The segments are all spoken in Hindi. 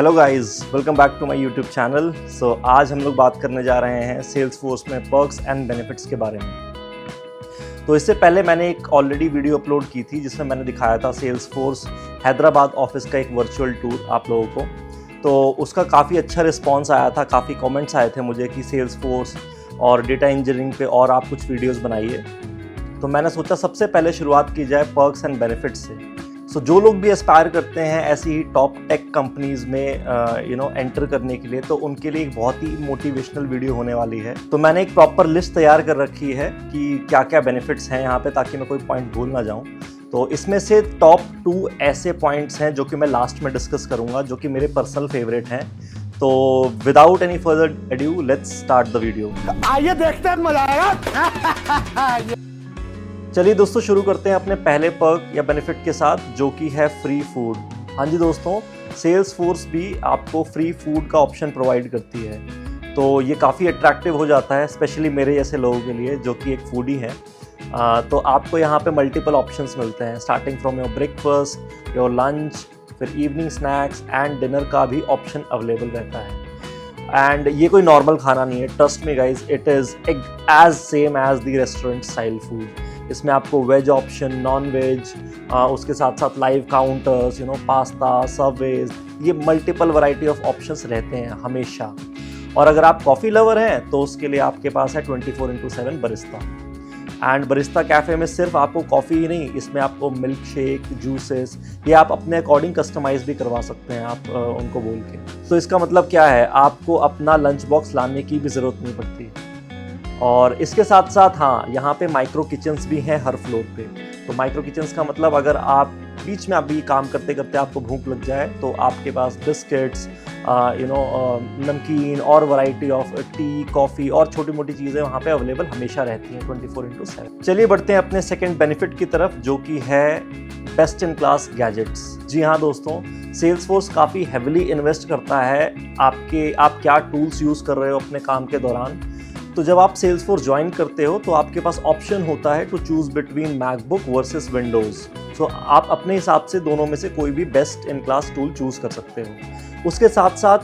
Hello guys, welcome back to my YouTube channel. So आज हम लोग बात करने जा रहे हैं सेल्सफोर्स में पर्क्स एंड बेनिफिट्स के बारे में। तो इससे पहले मैंने एक ऑलरेडी वीडियो अपलोड की थी जिसमें मैंने दिखाया था सेल्सफोर्स हैदराबाद ऑफिस का एक वर्चुअल टूर आप लोगों को। तो उसका काफ़ी अच्छा रिस्पांस आया था, काफ़ी कमेंट्स आए थे मुझे कि सेल्सफोर्स और डेटा इंजीनियरिंग पे और आप कुछ वीडियोस बनाइए। तो मैंने सोचा सबसे पहले शुरुआत की जाए पर्क्स एंड बेनिफिट्स से। सो जो लोग भी एस्पायर करते हैं ऐसी ही टॉप टेक कंपनीज में एंटर करने के लिए, तो उनके लिए एक बहुत ही मोटिवेशनल वीडियो होने वाली है। तो मैंने एक प्रॉपर लिस्ट तैयार कर रखी है कि क्या क्या बेनिफिट्स हैं यहाँ पे, ताकि मैं कोई पॉइंट भूल ना जाऊँ। तो इसमें से टॉप 2 ऐसे पॉइंट्स हैं जो कि मैं लास्ट में डिस्कस करूँगा, जो कि मेरे पर्सनल फेवरेट हैं। तो without any further edu let's start the video. आइए देखते हैं, मजा आएगा। चलिए दोस्तों, शुरू करते हैं अपने पहले पर्क या बेनिफिट के साथ, जो कि है फ्री फूड। हाँ जी दोस्तों, सेल्सफोर्स भी आपको फ्री फूड का ऑप्शन प्रोवाइड करती है। तो ये काफ़ी अट्रैक्टिव हो जाता है, स्पेशली मेरे जैसे लोगों के लिए जो कि एक फूडी हैं। तो आपको यहाँ पे मल्टीपल ऑप्शंस मिलते हैं, starting from your breakfast, your lunch, फिर इवनिंग स्नैक्स एंड डिनर का भी ऑप्शन अवेलेबल रहता है। एंड ये कोई नॉर्मल खाना नहीं है, trust me guys, it is as same as the restaurant style food. इसमें आपको वेज ऑप्शन, नॉन वेज, उसके साथ साथ लाइव काउंटर्स, पास्ता, सबवेज, ये मल्टीपल वैरायटी ऑफ ऑप्शंस रहते हैं हमेशा। और अगर आप कॉफ़ी लवर हैं तो उसके लिए आपके पास है 24/7 बरिस्ता। एंड बरिस्ता कैफ़े में सिर्फ आपको कॉफ़ी ही नहीं, इसमें आपको मिल्क शेक, जूसेस, ये आप अपने अकॉर्डिंग कस्टमाइज़ भी करवा सकते हैं आप उनको बोल के। तो इसका मतलब क्या है, आपको अपना लंच बॉक्स लाने की भी ज़रूरत नहीं पड़ती। और इसके साथ साथ हाँ, यहाँ पे माइक्रो किचन्स भी हैं हर फ्लोर पे। तो माइक्रो किचन्स का मतलब, अगर आप बीच में अभी काम करते करते आपको भूख लग जाए तो आपके पास बिस्किट्स, नमकीन और वैरायटी ऑफ टी, कॉफ़ी और छोटी मोटी चीज़ें वहाँ पे अवेलेबल हमेशा रहती हैं 24/7। चलिए बढ़ते हैं अपने सेकंड बेनिफिट की तरफ, जो कि है बेस्ट इन क्लास गैजेट्स। जी हाँ दोस्तों, सेल्सफोर्स काफ़ी हैविली इन्वेस्ट करता है आप क्या टूल्स यूज़ कर रहे हो अपने काम के दौरान। तो जब आप सेल्सफोर्स ज्वाइन करते हो तो आपके पास ऑप्शन होता है to choose between MacBook versus Windows. So आप अपने हिसाब से दोनों में से कोई भी best in class tool choose कर सकते हो। उसके साथ साथ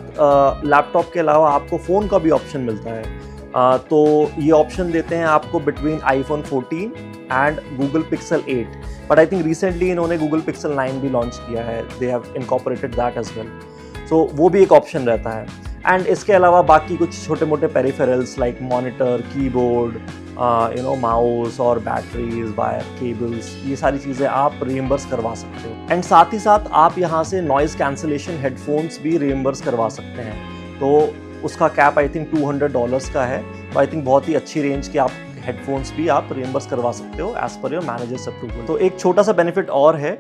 लैपटॉप के अलावा आपको फ़ोन का भी ऑप्शन मिलता है। तो ये ऑप्शन देते हैं आपको between iPhone 14 and Google Pixel 8। But I think recently इन्होंने Google Pixel 9 भी लॉन्च किया है, they have incorporated that as well. So वो भी एक ऑप्शन रहता है। एंड इसके अलावा बाकी कुछ छोटे मोटे peripherals like monitor, keyboard, mouse और बैटरीज, वायर, केबल्स, ये सारी चीज़ें आप रीइंबर्स करवा सकते हो। एंड साथ ही साथ आप यहाँ से नॉइज़ कैंसलेशन हेडफोन्स भी रीइंबर्स करवा सकते हैं। तो उसका कैप आई थिंक $200 का है। तो आई थिंक बहुत ही अच्छी रेंज के आप हेडफोन्स भी आप रिइंबर्स करवा सकते हो as per your managers approval. तो एक छोटा सा बेनिफिट और है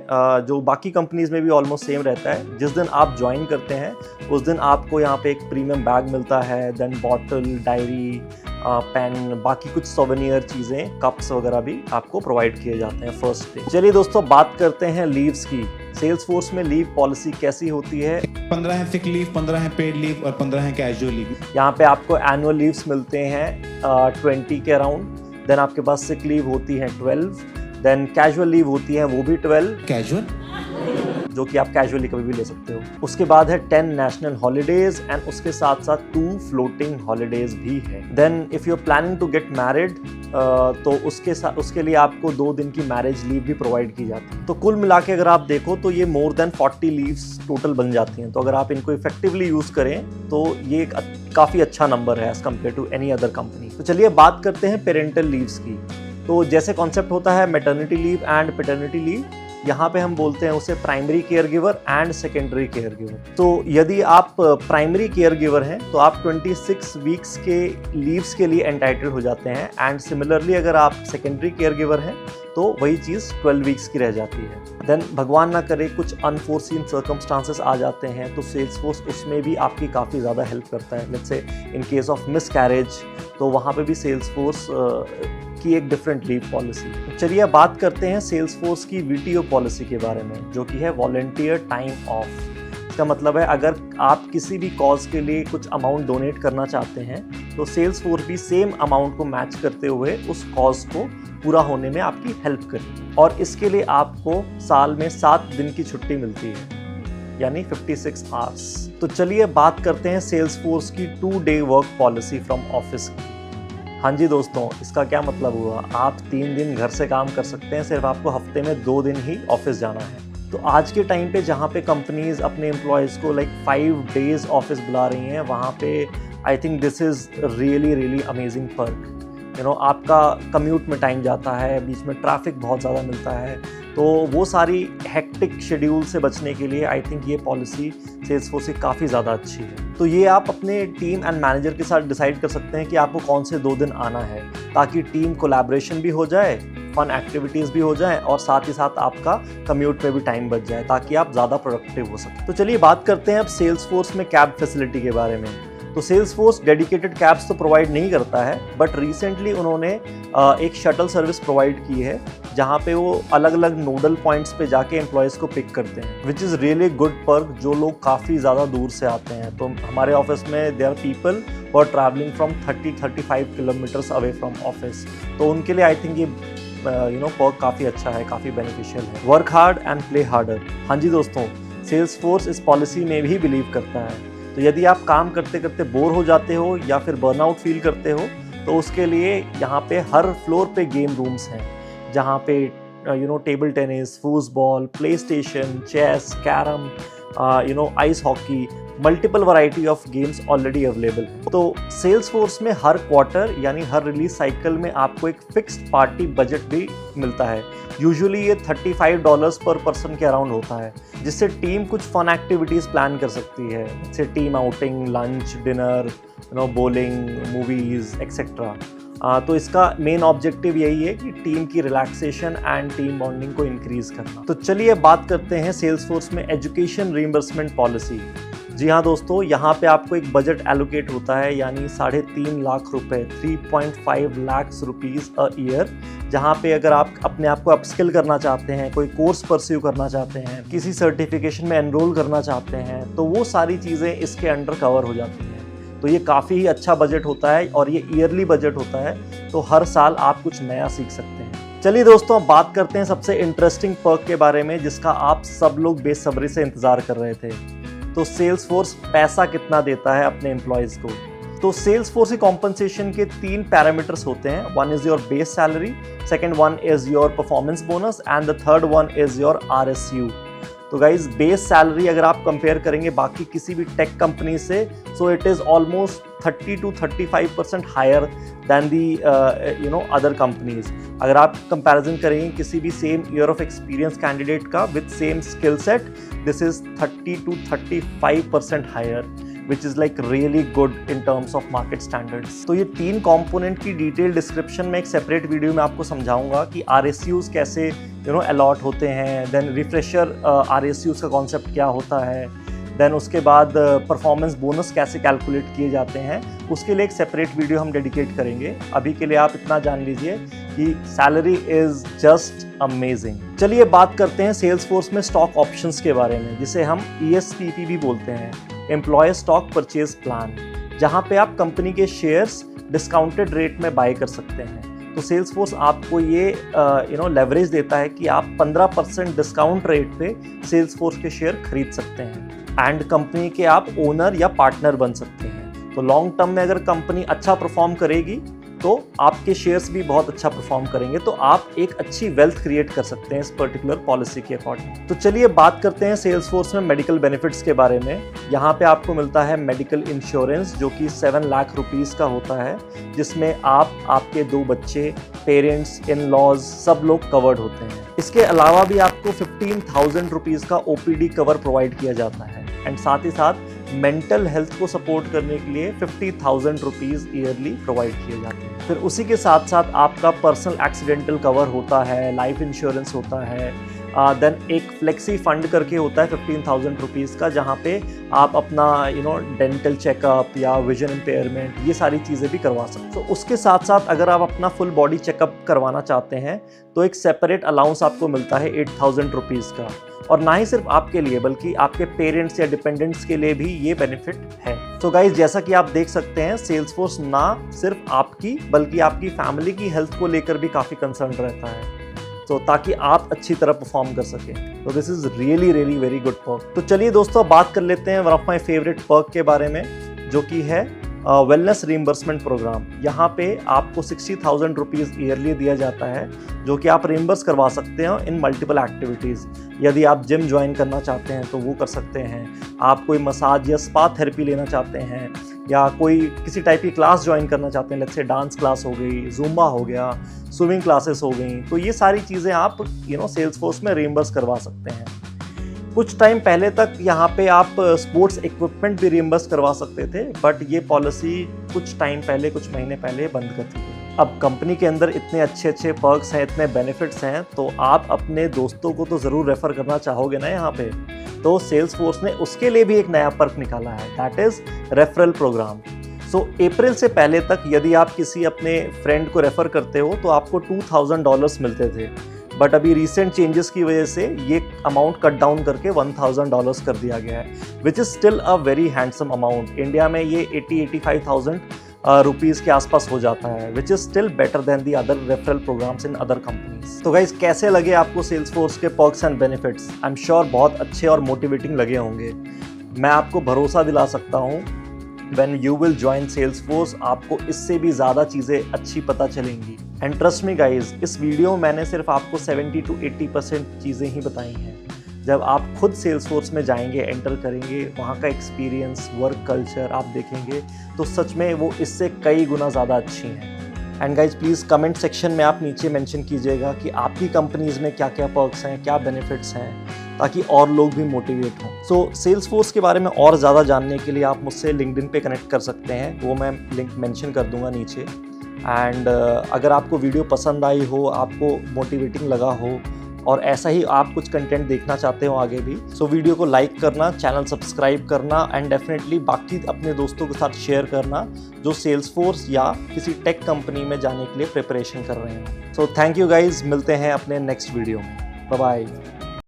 जो बाकी कंपनीज में भी ऑलमोस्ट सेम रहता है। जिस दिन आप ज्वाइन करते हैं उस दिन आपको यहाँ पे एक प्रीमियम बैग मिलता है, देन बॉटल, डायरी, पेन, बाकी कुछ सोवेनियर चीज़ें, कप्स वगैरह भी आपको प्रोवाइड किए जाते हैं फर्स्ट डे। चलिए दोस्तों, बात करते हैं लीव्स की। सेल्सफोर्स में लीव पॉलिसी कैसी होती है? 15 है सिक लीव, 15 है पेड लीव और 15 है कैजुअल लीव। यहाँ पे आपको एनुअल लीव्स मिलते हैं 20 के अराउंड। देन आपके पास सिक लीव होती है 12। देन कैजुअल लीव होती है वो भी 12, कैजुअल जो कि आप कैजुअली कभी भी ले सकते हो। उसके बाद है 10 नेशनल हॉलीडेज एंड उसके साथ साथ 2 फ्लोटिंग हॉलीडेज भी है। Then if you are planning to get married तो उसके लिए आपको 2 दिन की मैरिज लीव भी प्रोवाइड की जाती है। तो कुल मिला के अगर आप देखो तो ये मोर देन 40 लीव्स टोटल बन जाती हैं। तो अगर आप इनको इफेक्टिवली यूज़ करें तो ये एक काफ़ी अच्छा नंबर है as compare to any other company. तो चलिए बात करते हैं पेरेंटल लीव्स की। तो जैसे कॉन्सेप्ट होता है maternity leave and paternity leave, यहाँ पे हम बोलते हैं उसे primary care giver and secondary care giver. तो यदि आप प्राइमरी केयर गिवर हैं तो आप 26 वीक्स के लीव्स के लिए एंटाइटल हो जाते हैं। एंड सिमिलरली अगर आप सेकेंडरी केयर गिवर हैं तो वही चीज़ 12 वीक्स की रह जाती है। देन भगवान ना करे कुछ अनफोर्सीन सर्कमस्टांसेस आ जाते हैं तो सेल्सफोर्स उसमें भी आपकी काफ़ी ज़्यादा हेल्प करता है। Let's say in case of miscarriage, तो वहाँ पे भी सेल्सफोर्स की एक डिफरेंट लीव पॉलिसी। चलिए अब बात करते हैं सेल्सफोर्स की VTO पॉलिसी के बारे में, जो कि है वॉलंटियर टाइम ऑफ। इसका मतलब है अगर आप किसी भी कॉज के लिए कुछ अमाउंट डोनेट करना चाहते हैं तो सेल्सफोर्स भी सेम अमाउंट को मैच करते हुए उस कॉज को पूरा होने में आपकी हेल्प करेगी। और इसके लिए आपको साल में 7 दिन की छुट्टी मिलती है। यानी 56 आवर्स। तो चलिए बात करते हैं सेल्सफोर्स की 2-day work policy from office की। हाँ जी दोस्तों, इसका क्या मतलब हुआ? आप 3 दिन घर से काम कर सकते हैं, सिर्फ आपको हफ्ते में 2 दिन ही ऑफिस जाना है। तो आज के टाइम पे जहाँ पे कंपनीज अपने एम्प्लॉयज़ को लाइक 5 days ऑफिस बुला रही हैं, वहाँ पे I think this is really amazing perk. आपका कम्यूट में टाइम जाता है, बीच में ट्रैफिक बहुत ज़्यादा मिलता है, तो वो सारी हेक्टिक शेड्यूल से बचने के लिए आई थिंक ये पॉलिसी सेल्सफोर्स की काफ़ी ज़्यादा अच्छी है। तो ये आप अपने टीम एंड मैनेजर के साथ डिसाइड कर सकते हैं कि आपको कौन से 2 दिन आना है, ताकि टीम कोलैबोरेशन भी हो जाए, फन एक्टिविटीज़ भी हो जाए और साथ ही साथ आपका कम्यूट पे भी टाइम बच जाए, ताकि आप ज़्यादा प्रोडक्टिव हो सकें। तो चलिए बात करते हैं अब सेल्सफोर्स में कैब फैसिलिटी के बारे में। तो सेल्सफोर्स डेडिकेटेड कैब्स तो प्रोवाइड नहीं करता है, बट रिसेंटली उन्होंने एक शटल सर्विस प्रोवाइड की है, जहाँ पे वो अलग अलग नोडल पॉइंट्स पे जाके एम्प्लॉयज़ को पिक करते हैं, which is really good perk जो लोग काफ़ी ज़्यादा दूर से आते हैं। तो हमारे ऑफिस में there are people who are travelling from 30-35 kilometres away from office, तो उनके लिए आई थिंक ये पर्क काफ़ी अच्छा है, काफ़ी बेनिफिशियल है। Work hard and play harder. हाँ जी दोस्तों, सेल्सफोर्स इस पॉलिसी में भी बिलीव करता है। तो यदि आप काम करते करते बोर हो जाते हो या फिर बर्नआउट फील करते हो, तो उसके लिए यहाँ पे हर फ्लोर पे गेम रूम्स हैं, जहाँ पे table tennis, foosball, play station, chess, carrom, ice hockey, multiple variety of games already available है। तो सेल्सफोर्स में हर क्वार्टर यानी हर रिलीज साइकिल में आपको एक फिक्स्ड पार्टी बजट भी मिलता है। यूजुअली ये $35 पर पर्सन के अराउंड होता है, जिससे टीम कुछ फन एक्टिविटीज़ प्लान कर सकती है, जैसे team outing, lunch, dinner, bowling, movies etcetera. तो इसका मेन ऑब्जेक्टिव यही है कि टीम की रिलैक्सेशन एंड टीम बॉन्डिंग को इंक्रीज करना। तो चलिए बात करते हैं सेल्सफोर्स में एजुकेशन रीइंबर्समेंट पॉलिसी। जी हाँ दोस्तों, यहाँ पे आपको एक बजट एलोकेट होता है, यानी 3.5 लाख रुपए, 3.5 लाख रुपीज़ अ ईयर, जहाँ पे अगर आप अपने आप को अपस्किल करना चाहते हैं, कोई कोर्स परस्यू करना चाहते हैं, किसी सर्टिफिकेशन में एनरोल करना चाहते हैं, तो वो सारी चीज़ें इसके अंडर कवर हो जाती हैं। तो ये काफ़ी ही अच्छा बजट होता है और ये ईयरली बजट होता है, तो हर साल आप कुछ नया सीख सकते हैं। चलिए दोस्तों, बात करते हैं सबसे इंटरेस्टिंग पर्क के बारे में, जिसका आप सब लोग बेसब्री से इंतज़ार कर रहे थे। तो सेल्सफोर्स पैसा कितना देता है अपने एम्प्लॉयज़ को। तो सेल्सफोर्स की कॉम्पनसेशन के 3 पैरामीटर्स होते हैं। One is your base salary, second one is your performance bonus and the third one is your RSU। तो गाइज, बेस सैलरी अगर आप कंपेयर करेंगे बाकी किसी भी टेक कंपनी से, so it is almost 30-35% higher than the other companies. अगर आप कंपैरिजन करेंगे किसी भी same year of experience candidate का with same skill set, this is 30-35% higher, which is like really good in terms of market standards. तो ये 3 कंपोनेंट की डिटेल डिस्क्रिप्शन में एक सेपरेट वीडियो में आपको समझाऊंगा कि RSUs कैसे अलॉट होते हैं, देन रिफ्रेशर RSUs का कॉन्सेप्ट क्या होता है, देन उसके बाद परफॉर्मेंस बोनस कैसे कैलकुलेट किए जाते हैं, उसके लिए एक सेपरेट वीडियो हम डेडिकेट करेंगे। अभी के लिए आप इतना जान लीजिए कि सैलरी इज़ जस्ट अमेजिंग। चलिए बात करते हैं सेल्सफोर्स में स्टॉक ऑप्शंस के बारे में, जिसे हम ESPP भी बोलते हैं, एम्प्लॉय स्टॉक परचेज प्लान, जहाँ पे आप कंपनी के शेयर्स डिस्काउंटेड रेट में बाय कर सकते हैं। तो सेल्सफोर्स आपको ये लेवरेज देता है कि आप 15% डिस्काउंट रेट पे सेल्सफोर्स के शेयर खरीद सकते हैं एंड कंपनी के आप ओनर या पार्टनर बन सकते हैं। तो लॉन्ग टर्म में अगर कंपनी अच्छा परफॉर्म करेगी तो आपके शेयर्स भी बहुत अच्छा परफॉर्म करेंगे, तो आप एक अच्छी वेल्थ क्रिएट कर सकते हैं इस पर्टिकुलर पॉलिसी के अकॉर्डिंग। तो चलिए बात करते हैं सेल्सफोर्स में मेडिकल बेनिफिट्स के बारे में। यहाँ पे आपको मिलता है मेडिकल इंश्योरेंस, जो कि 7 लाख रुपीज़ का होता है, जिसमें आप, आपके 2 बच्चे, पेरेंट्स, इन लॉज सब लोग कवर्ड होते हैं। इसके अलावा भी आपको 15,000 रुपीज़ का OPD कवर प्रोवाइड किया जाता है एंड साथ ही साथ मेंटल हेल्थ को सपोर्ट करने के लिए 50,000 रुपीज़ ईयरली प्रोवाइड किए जाते हैं। फिर उसी के साथ साथ आपका पर्सनल एक्सीडेंटल कवर होता है, लाइफ इंश्योरेंस होता है, देन एक फ्लेक्सी फंड करके होता है 15,000 रुपीज़ का, जहाँ पे आप अपना डेंटल चेकअप या विजन इम्पेयरमेंट ये सारी चीज़ें भी करवा सकते हो। तो उसके साथ साथ अगर आप अपना फुल बॉडी चेकअप करवाना चाहते हैं तो एक सेपरेट अलाउंस आपको मिलता है 8,000 रुपीज़ का, और ना ही सिर्फ आपके लिए बल्कि आपके पेरेंट्स या डिपेंडेंट्स के लिए भी ये बेनिफिट है। तो गाइज, जैसा कि आप देख सकते हैं, सेल्सफोर्स ना सिर्फ आपकी बल्कि आपकी फैमिली की हेल्थ को लेकर भी काफ़ी कंसर्न रहता है। तो ताकि आप अच्छी तरह परफॉर्म कर सकें। तो this is really really very good perk. तो चलिए दोस्तों बात कर लेते हैं one of my favourite perk के बारे में, जो कि है वेलनेस रीइंबर्समेंट प्रोग्राम। यहाँ पे आपको 60,000 रुपीज़ ईयरली दिया जाता है, जो कि आप रीइंबर्स करवा सकते हैं इन मल्टीपल एक्टिविटीज़। यदि आप जिम ज्वाइन करना चाहते हैं तो वो कर सकते हैं, आप कोई मसाज या स्पा थेरेपी लेना चाहते हैं, या कोई किसी टाइप की क्लास ज्वाइन करना चाहते हैं, लेट्स से डांस क्लास हो गई, ज़ुम्बा हो गया, स्विमिंग क्लासेस हो गई, तो ये सारी चीज़ें आप सेल्सफोर्स में रीइंबर्स करवा सकते हैं। कुछ टाइम पहले तक यहाँ पे आप स्पोर्ट्स इक्विपमेंट भी रीइंबर्स करवा सकते थे, बट ये पॉलिसी कुछ टाइम पहले, कुछ महीने पहले बंद कर दी गई। अब कंपनी के अंदर इतने अच्छे अच्छे पर्क्स हैं, इतने बेनिफिट्स हैं, तो आप अपने दोस्तों को तो ज़रूर रेफ़र करना चाहोगे ना यहाँ पे। तो सेल्सफोर्स ने उसके लिए भी एक नया पर्क निकाला है, दैट इज़ रेफरल प्रोग्राम। सो अप्रैल से पहले तक यदि आप किसी अपने फ्रेंड को रेफ़र करते हो तो आपको $2,000 मिलते थे, बट अभी रिसेंट चेंजेस की वजह से ये अमाउंट कट डाउन करके $1,000 कर दिया गया है, which is still a very handsome amount. India में ये 80-85,000 रुपीज़ के आसपास हो जाता है, which is still better than the other referral programmes in other companies. तो गाइज कैसे लगे आपको सेल्सफोर्स के perks and benefits? I am sure बहुत अच्छे और मोटिवेटिंग लगे होंगे। मैं आपको भरोसा दिला सकता हूँ, When you will join Salesforce आपको इससे भी ज़्यादा चीज़ें अच्छी पता चलेंगी। एंड ट्रस्ट मी गाइज, इस वीडियो में मैंने सिर्फ आपको 70-80% चीज़ें ही बताई हैं। जब आप खुद Salesforce में जाएंगे, एंटर करेंगे, वहाँ का एक्सपीरियंस, वर्क कल्चर आप देखेंगे तो सच में वो इससे कई गुना ज़्यादा अच्छी हैं। And guys please comment section में आप नीचे मेंशन कीजिएगा कि आपकी कंपनीज़ में क्या क्या पर्क्स हैं, क्या बेनिफिट्स हैं, ताकि और लोग भी मोटिवेट हों। सो सेल्सफोर्स के बारे में और ज़्यादा जानने के लिए आप मुझसे लिंक्डइन पे कनेक्ट कर सकते हैं, वो मैं लिंक मेंशन कर दूंगा नीचे। एंड अगर आपको वीडियो पसंद आई हो, आपको मोटिवेटिंग लगा हो और ऐसा ही आप कुछ कंटेंट देखना चाहते हो आगे भी, सो वीडियो को लाइक करना, चैनल सब्सक्राइब करना एंड डेफिनेटली बाकी अपने दोस्तों के साथ शेयर करना जो सेल्सफोर्स या किसी टेक कंपनी में जाने के लिए प्रिपरेशन कर रहे हैं। सो थैंक यू गाइज, मिलते हैं अपने नेक्स्ट वीडियो में। Bye bye.